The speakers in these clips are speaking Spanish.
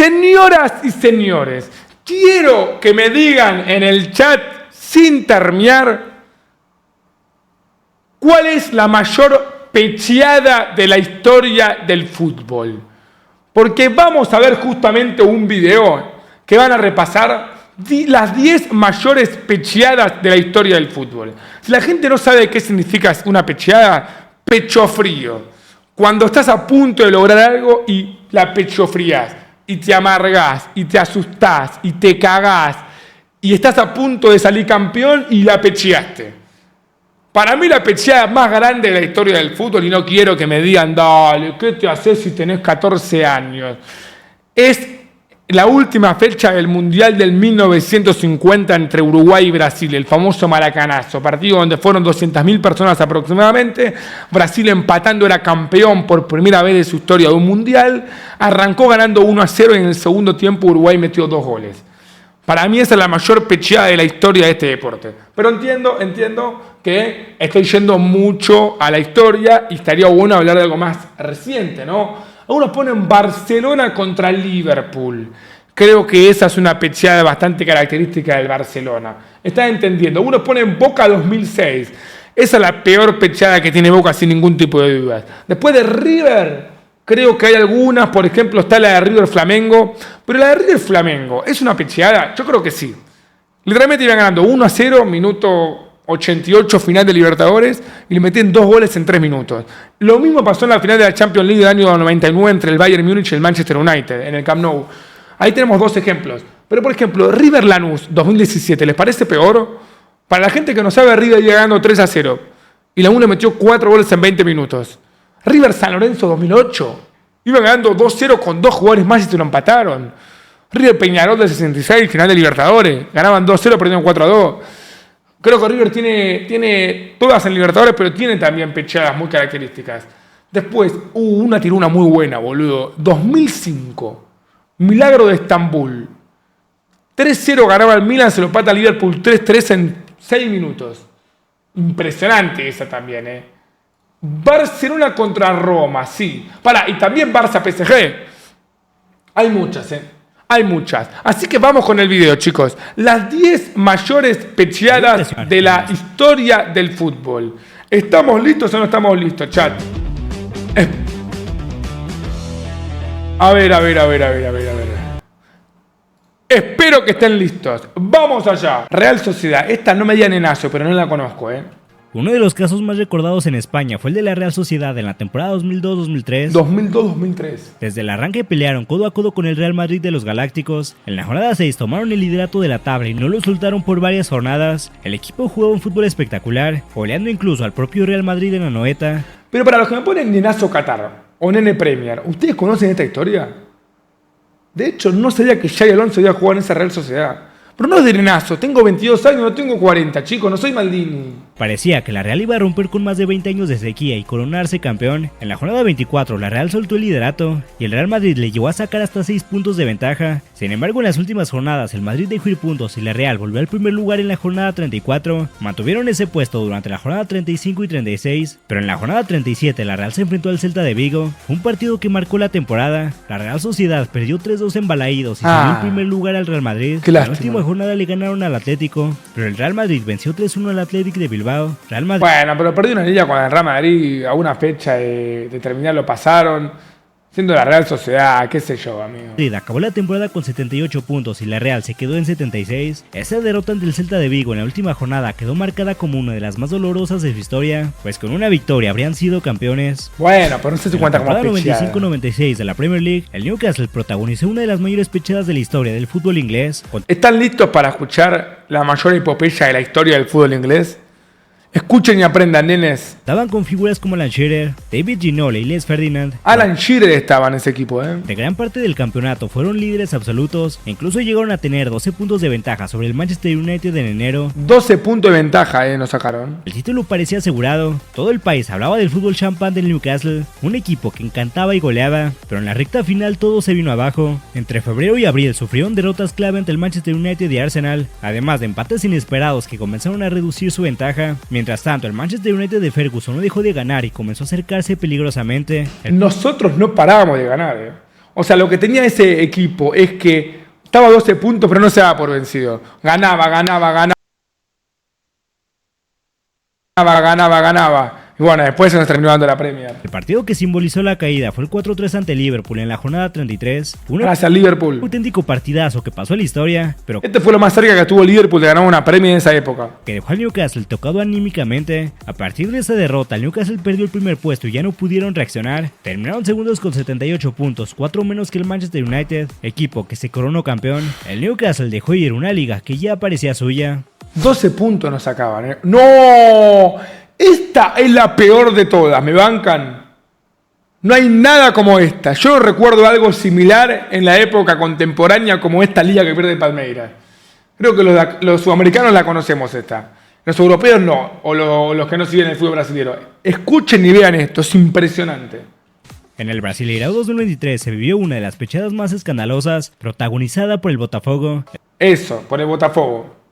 Señoras y señores, quiero que me digan en el chat, sin terminar, ¿cuál es la mayor pecheada de la historia del fútbol? Porque vamos a ver justamente un video que van a repasar las 10 mayores pecheadas de la historia del fútbol. Si la gente no sabe qué significa una pecheada, pecho frío. Cuando estás a punto de lograr algo y la pechofrías, y te amargás, y te asustás, y te cagás, y estás a punto de salir campeón y la pecheaste. Para mí la pecheada más grande de la historia del fútbol, y no quiero que me digan, dale, ¿qué te haces si tenés 14 años? Es la última fecha del Mundial del 1950 entre Uruguay y Brasil, el famoso Maracanazo, partido donde fueron 200.000 personas aproximadamente. Brasil, empatando, era campeón por primera vez de su historia de un Mundial. Arrancó ganando 1-0 y en el segundo tiempo Uruguay metió 2 goles. Para mí esa es la mayor pecheada de la historia de este deporte. Pero entiendo que estoy yendo mucho a la historia y estaría bueno hablar de algo más reciente, ¿no? Algunos ponen Barcelona contra Liverpool. Creo que esa es una pecheada bastante característica del Barcelona. ¿Están entendiendo? Algunos ponen Boca 2006. Esa es la peor pecheada que tiene Boca sin ningún tipo de dudas. Después de River, creo que hay algunas. Por ejemplo, está la de River Flamengo. Pero la de River Flamengo, ¿es una pecheada? Yo creo que sí. Literalmente iban ganando 1-0, minuto 88, final de Libertadores, y le metían 2 goles en 3 minutos. Lo mismo pasó en la final de la Champions League del año 99 entre el Bayern Múnich y el Manchester United, en el Camp Nou. Ahí tenemos 2 ejemplos. Pero, por ejemplo, River Lanús 2017, ¿les parece peor? Para la gente que no sabe, River iba ganando 3-0, y Lanús le metió 4 goles en 20 minutos. River San Lorenzo 2008, iba ganando 2-0 con 2 jugadores más y se lo empataron. River Peñarol del 66, final de Libertadores, ganaban 2-0, perdieron 4-2. Creo que River tiene todas en Libertadores, pero tiene también pecheadas muy características. Después, una tiruna muy buena, boludo. 2005, Milagro de Estambul. 3-0 ganaba el Milan, se lo empata a Liverpool 3-3 en 6 minutos. Impresionante esa también, ¿eh? Barcelona contra Roma, sí. Y también Barça-PSG. Hay muchas, ¿eh? Hay muchas. Así que vamos con el video, chicos. Las 10 mayores pecheadas de la historia del fútbol. ¿Estamos listos o no estamos listos, chat? A ver. Espero que estén listos. Vamos allá. Real Sociedad. Esta no me di nenazo, pero no la conozco, ¿eh? Uno de los casos más recordados en España fue el de la Real Sociedad en la temporada 2002-2003. 2002-2003. Desde el arranque pelearon codo a codo con el Real Madrid de los Galácticos. En la jornada 6 tomaron el liderato de la tabla y no lo soltaron por varias jornadas. El equipo jugaba un fútbol espectacular, goleando incluso al propio Real Madrid en la Noeta. Pero para los que me ponen nenazo Qatar o nene Premier, ¿ustedes conocen esta historia? De hecho, no sabía que Xabi Alonso iba a jugar en esa Real Sociedad. Pero no es de nenazo, tengo 22 años, no tengo 40, chicos, no soy Maldini. Parecía que la Real iba a romper con más de 20 años de sequía y coronarse campeón. En la jornada 24 la Real soltó el liderato y el Real Madrid le llevó a sacar hasta 6 puntos de ventaja. Sin embargo, en las últimas jornadas el Madrid dejó ir puntos y la Real volvió al primer lugar en la jornada 34. Mantuvieron ese puesto durante la jornada 35 y 36, pero en la jornada 37 la Real se enfrentó al Celta de Vigo. Fue un partido que marcó la temporada. La Real Sociedad perdió 3-2 en Balaídos y subió en primer lugar al Real Madrid. Qué lástima. La última jornada le ganaron al Atlético, pero el Real Madrid venció 3-1 al Atlético de Bilbao. Real Madrid... Bueno, pero perdió una liga con el Real Madrid a una fecha de terminar, lo pasaron. Siendo la Real Sociedad, qué sé yo, amigo. Madrid acabó la temporada con 78 puntos y la Real se quedó en 76. Esa derrota ante el Celta de Vigo en la última jornada quedó marcada como una de las más dolorosas de su historia, pues con una victoria habrían sido campeones. Bueno, pero no sé si cuenta como pecheada. En la temporada 95-96 de la Premier League, el Newcastle protagonizó una de las mayores pecheadas de la historia del fútbol inglés. ¿Están listos para escuchar la mayor epopeya de la historia del fútbol inglés? Escuchen y aprendan, nenes. Estaban con figuras como Alan Shearer, David Ginola y Les Ferdinand. Alan Shearer estaba en ese equipo, ¿eh? De gran parte del campeonato fueron líderes absolutos e incluso llegaron a tener 12 puntos de ventaja sobre el Manchester United en enero. 12 puntos de ventaja, nos sacaron. El título parecía asegurado. Todo el país hablaba del fútbol champán del Newcastle, un equipo que encantaba y goleaba, pero en la recta final todo se vino abajo. Entre febrero y abril sufrieron derrotas clave ante el Manchester United y Arsenal, además de empates inesperados que comenzaron a reducir su ventaja. Mientras tanto, el Manchester United de Ferguson no dejó de ganar y comenzó a acercarse peligrosamente. Nosotros no parábamos de ganar, O sea, lo que tenía ese equipo es que estaba a 12 puntos, pero no se daba por vencido. Ganaba. Y bueno, después se nos terminó dando la Premier. El partido que simbolizó la caída fue el 4-3 ante Liverpool en la jornada 33. Gracias al Liverpool. Un auténtico partidazo que pasó a la historia, pero este fue lo más cerca que estuvo Liverpool de ganar una Premier en esa época. Que dejó al Newcastle tocado anímicamente. A partir de esa derrota, el Newcastle perdió el primer puesto y ya no pudieron reaccionar. Terminaron segundos con 78 puntos, 4 menos que el Manchester United, equipo que se coronó campeón. El Newcastle dejó ir una liga que ya parecía suya. 12 puntos nos sacaban, ¿eh? ¡No! Esta es la peor de todas, ¿me bancan? No hay nada como esta. Yo recuerdo algo similar en la época contemporánea como esta liga que pierde Palmeiras. Creo que los sudamericanos la conocemos esta. Los europeos no, o los que no siguen el fútbol brasileño. Escuchen y vean esto, es impresionante. En el Brasileirão 2023 se vivió una de las pechadas más escandalosas, protagonizada por el Botafogo. Eso, por el Botafogo.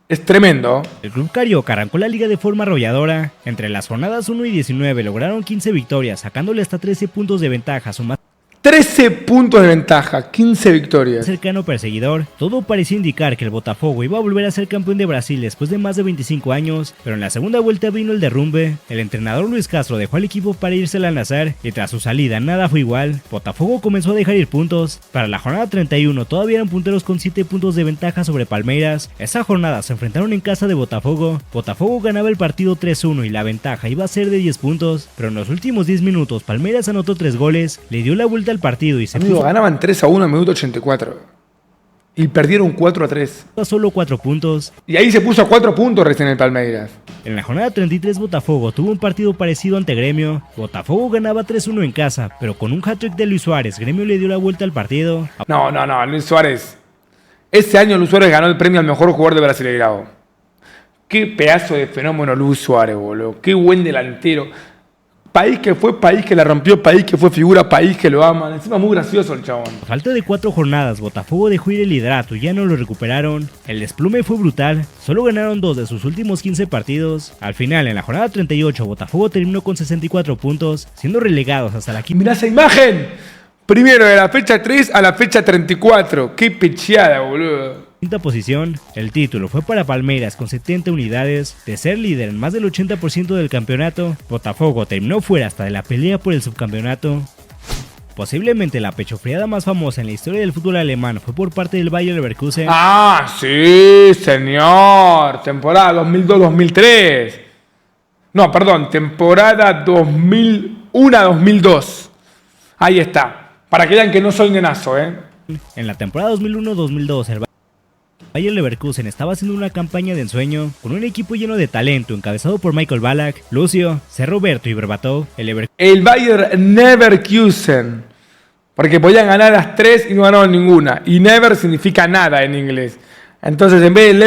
Es tremendo. El club carioca arrancó la liga de forma arrolladora. Entre las jornadas 1 y 19 lograron 15 victorias, sacándole hasta 13 puntos de ventaja, su más 13 puntos de ventaja, 15 victorias. cercano perseguidor. Todo parecía indicar que el Botafogo iba a volver a ser campeón de Brasil después de más de 25 años, pero en la segunda vuelta vino el derrumbe. El entrenador Luis Castro dejó al equipo para irse al Al-Nassr y tras su salida nada fue igual. Botafogo comenzó a dejar ir puntos. Para la jornada 31 todavía eran punteros con 7 puntos de ventaja sobre Palmeiras. Esa jornada se enfrentaron en casa de Botafogo. Botafogo ganaba el partido 3-1 y la ventaja iba a ser de 10 puntos, pero en los últimos 10 minutos Palmeiras anotó 3 goles, le dio la vuelta al partido y se Amigo, ganaban 3-1 en minuto 84 y perdieron 4-3 a solo 4 puntos. y ahí se puso a 4 puntos recién el Palmeiras. En la jornada 33 Botafogo tuvo un partido parecido ante Gremio. Botafogo ganaba 3-1 en casa, pero con un hat-trick de Luis Suárez, Gremio le dio la vuelta al partido. No, Luis Suárez. Ese año Luis Suárez ganó el premio al mejor jugador de Brasileirão. Qué pedazo de fenómeno Luis Suárez, boludo. Qué buen delantero. País que fue, país que la rompió, país que fue figura, país que lo ama. Encima muy gracioso el chabón. A falta de 4 jornadas, Botafogo dejó ir el liderato y ya no lo recuperaron. El desplome fue brutal, solo ganaron 2 de sus últimos 15 partidos. Al final, en la jornada 38, Botafogo terminó con 64 puntos, siendo relegados hasta la quinta. Mirá esa imagen. Primero de la fecha 3 a la fecha 34. Qué pecheada, boludo. Quinta posición, el título fue para Palmeiras con 70 unidades. De ser líder en más del 80% del campeonato, Botafogo terminó fuera hasta de la pelea por el subcampeonato. Posiblemente la pechofriada más famosa en la historia del fútbol alemán fue por parte del Bayer Leverkusen. Ah, sí, señor. Temporada 2002-2003. No, perdón, temporada 2001-2002. Ahí está. Para que vean que no soy nenazo, ¿eh? En la temporada 2001-2002, el Bayer Leverkusen estaba haciendo una campaña de ensueño con un equipo lleno de talento encabezado por Michael Ballack, Lucio, C. Roberto y Berbatov. El Bayer Leverkusen, porque podían ganar las 3 y no ganaron ninguna, y never significa nada en inglés. Entonces en vez de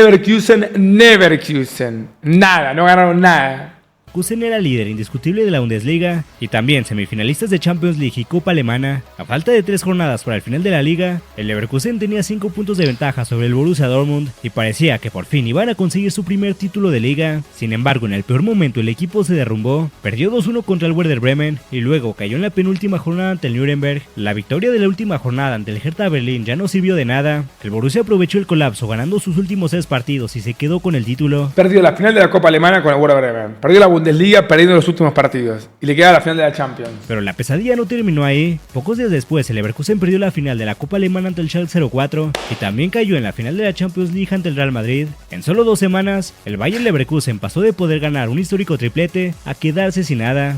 Leverkusen, nada, no ganaron nada. Leverkusen era líder indiscutible de la Bundesliga y también semifinalistas de Champions League y Copa Alemana. A falta de 3 jornadas para el final de la liga, el Leverkusen tenía 5 puntos de ventaja sobre el Borussia Dortmund y parecía que por fin iban a conseguir su primer título de liga. Sin embargo, en el peor momento el equipo se derrumbó, perdió 2-1 contra el Werder Bremen y luego cayó en la penúltima jornada ante el Nuremberg. La victoria de la última jornada ante el Hertha Berlín ya no sirvió de nada. El Borussia aprovechó el colapso ganando sus últimos 3 partidos y se quedó con el título. Perdió la final de la Copa Alemana con el Werder Bremen, perdió la Bundesliga perdiendo los últimos partidos y le queda la final de la Champions. Pero la pesadilla no terminó ahí. Pocos días después el Leverkusen perdió la final de la Copa Alemana ante el Schalke 04 y también cayó en la final de la Champions League ante el Real Madrid. En solo 2 semanas, el Bayer Leverkusen pasó de poder ganar un histórico triplete a quedarse sin nada.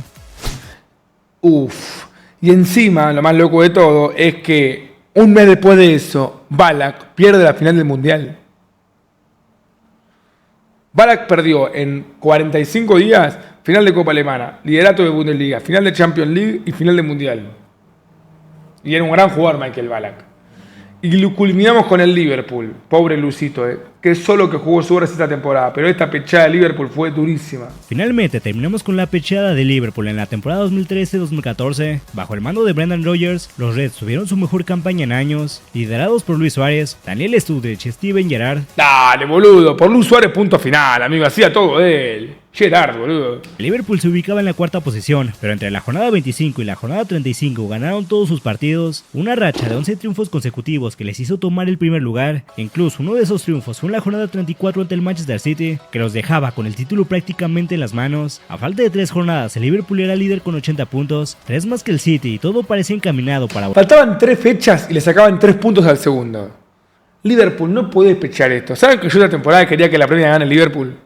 Uff. Y encima, lo más loco de todo es que un mes después de eso, Ballack pierde la final del Mundial. Ballack perdió en 45 días final de Copa Alemana, liderato de Bundesliga, final de Champions League y final de Mundial. Y era un gran jugador Michael Ballack. Y lo culminamos con el Liverpool, pobre Lucito, que solo que jugó su horas esta temporada, pero esta pechada de Liverpool fue durísima. Finalmente terminamos con la pechada de Liverpool en la temporada 2013-2014. Bajo el mando de Brendan Rodgers, los Reds tuvieron su mejor campaña en años, liderados por Luis Suárez, Daniel Sturridge y Steven Gerrard. Dale, boludo, por Luis Suárez punto final, amigo, hacía todo de él. Gerrard, boludo. El Liverpool se ubicaba en la cuarta posición, pero entre la jornada 25 y la jornada 35 ganaron todos sus partidos, una racha de 11 triunfos consecutivos que les hizo tomar el primer lugar. Incluso uno de esos triunfos fue en la jornada 34 ante el Manchester City, que los dejaba con el título prácticamente en las manos. A falta de 3 jornadas, el Liverpool era líder con 80 puntos, 3 más que el City, y todo parecía encaminado para... Faltaban 3 fechas y le sacaban 3 puntos al segundo. Liverpool no puede despechar esto. ¿Saben que yo esta temporada quería que la Premier gane el Liverpool?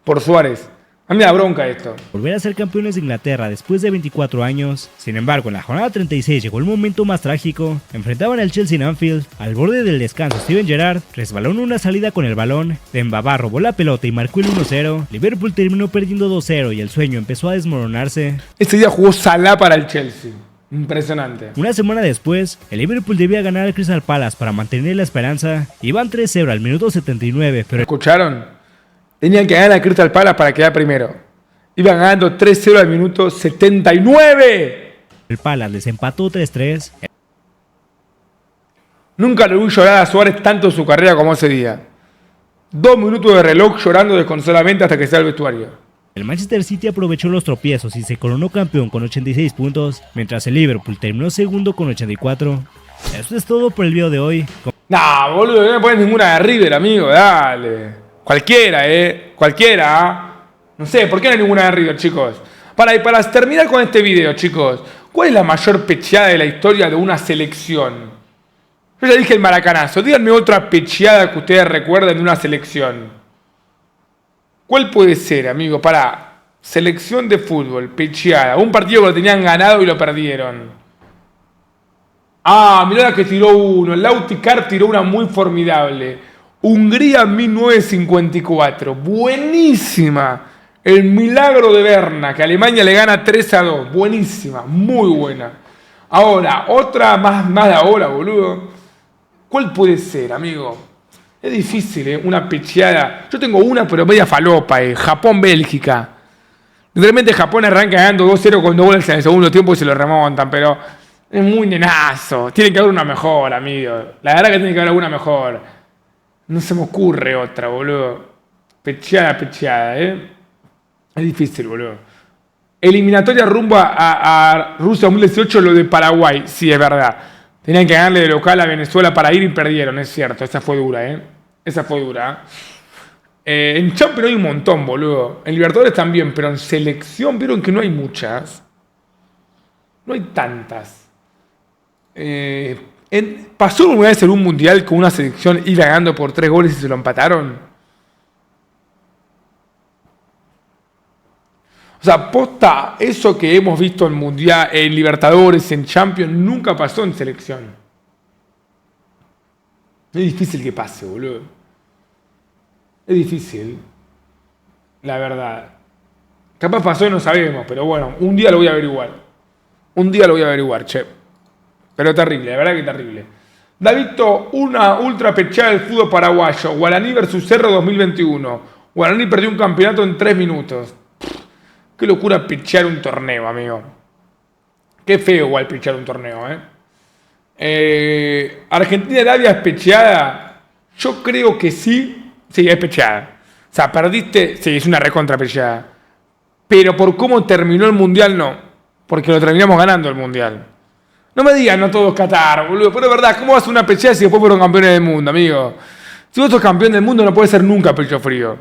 Por Suárez. A mí me da bronca esto. Volver a ser campeones de Inglaterra después de 24 años. Sin embargo, en la jornada 36 llegó el momento más trágico. Enfrentaban al Chelsea en Anfield. Al borde del descanso, Steven Gerrard resbaló en una salida con el balón. Dembaba robó la pelota y marcó el 1-0. Liverpool terminó perdiendo 2-0 y el sueño empezó a desmoronarse. Ese día jugó Salah para el Chelsea. Impresionante. Una semana después, el Liverpool debía ganar al Crystal Palace para mantener la esperanza. Iban 3-0 al minuto 79, pero... ¿Escucharon? Tenían que ganar a Crystal Palace para quedar primero. Iban ganando 3-0 al minuto 79. El Palace les empató 3-3. Nunca le vi llorar a Suárez tanto en su carrera como ese día. 2 minutos de reloj llorando desconsoladamente hasta que sea el vestuario. El Manchester City aprovechó los tropiezos y se coronó campeón con 86 puntos, mientras el Liverpool terminó segundo con 84. Eso es todo por el video de hoy. Nah, boludo, no me pones ninguna de River, amigo, dale. Cualquiera, cualquiera. No sé, ¿por qué no hay ninguna de River, chicos? Para terminar con este video, chicos, ¿cuál es la mayor pecheada de la historia de una selección? Yo ya dije el maracanazo. Díganme otra pecheada que ustedes recuerden de una selección. ¿Cuál puede ser, amigo? Selección de fútbol, pecheada. Un partido que lo tenían ganado y lo perdieron. Ah, mirá la que tiró uno. El Lauticar tiró una muy formidable. Hungría 1954. Buenísima. El milagro de Berna, que Alemania le gana 3-2. Buenísima, muy buena. Ahora, otra más de ahora, boludo. ¿Cuál puede ser, amigo? Es difícil, una pecheada. Yo tengo una, pero media falopa, Japón-Bélgica. Literalmente Japón arranca ganando 2-0 con 2 goles en el segundo tiempo y se lo remontan, pero es muy nenazo. Tiene que haber una mejor, amigo. La verdad que tiene que haber alguna mejor. No se me ocurre otra, boludo. Pecheada, Es difícil, boludo. Eliminatoria rumbo a Rusia 2018, lo de Paraguay. Sí, es verdad. Tenían que ganarle de local a Venezuela para ir y perdieron, es cierto. Esa fue dura, Esa fue dura. En Champions hay un montón, boludo. En Libertadores también, pero en selección vieron que no hay muchas. No hay tantas. ¿Pasó alguna vez en un mundial con una selección ir ganando por 3 goles y se lo empataron? O sea, posta, eso que hemos visto en mundial, en Libertadores, en Champions, nunca pasó en selección. Es difícil que pase, boludo. Es difícil. La verdad. Capaz pasó y no sabemos, pero bueno, un día lo voy a averiguar. Che. Pero terrible, la verdad que terrible. Davito, una ultra pecheada del fútbol paraguayo. Guaraní versus Cerro 2021. Guaraní perdió un campeonato en 3 minutos. Qué locura pechear un torneo, amigo. Qué feo igual pechear un torneo, Argentina-Arabia es pecheada. Yo creo que sí. Sí, es pecheada. O sea, perdiste. Sí, es una recontra pecheada. Pero por cómo terminó el mundial, no. Porque lo terminamos ganando el mundial. No me digan, no todos Qatar, boludo. Pero es verdad, ¿cómo vas a una pecheada si después fueron campeones del mundo, amigo? Si vos sos campeón del mundo, no puede ser nunca pecho frío.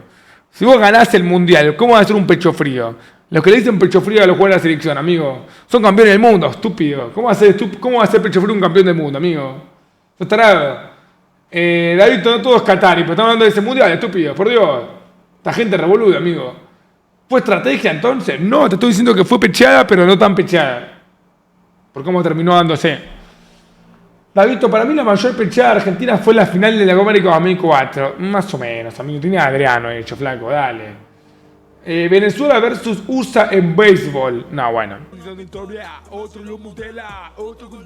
Si vos ganás el mundial, ¿cómo vas a ser un pecho frío? Los que le dicen pecho frío a los jugadores de la selección, amigo, son campeones del mundo, estúpido. ¿Cómo va a ser pecho frío un campeón del mundo, amigo? ¿Sos tarado? David, no todos Qatar, pero estamos hablando de ese mundial, estúpido, por Dios. Esta gente revoluda, amigo. ¿Fue estrategia entonces? No, te estoy diciendo que fue pecheada, pero no tan pecheada. Por cómo terminó dándose. David, para mí la mayor pecheada de Argentina fue la final de la Copa América 2004. Más o menos, amigo. Tenía a Adriano hecho, flaco, dale. Venezuela versus USA en béisbol. No, bueno. Otro lo mutela, otro con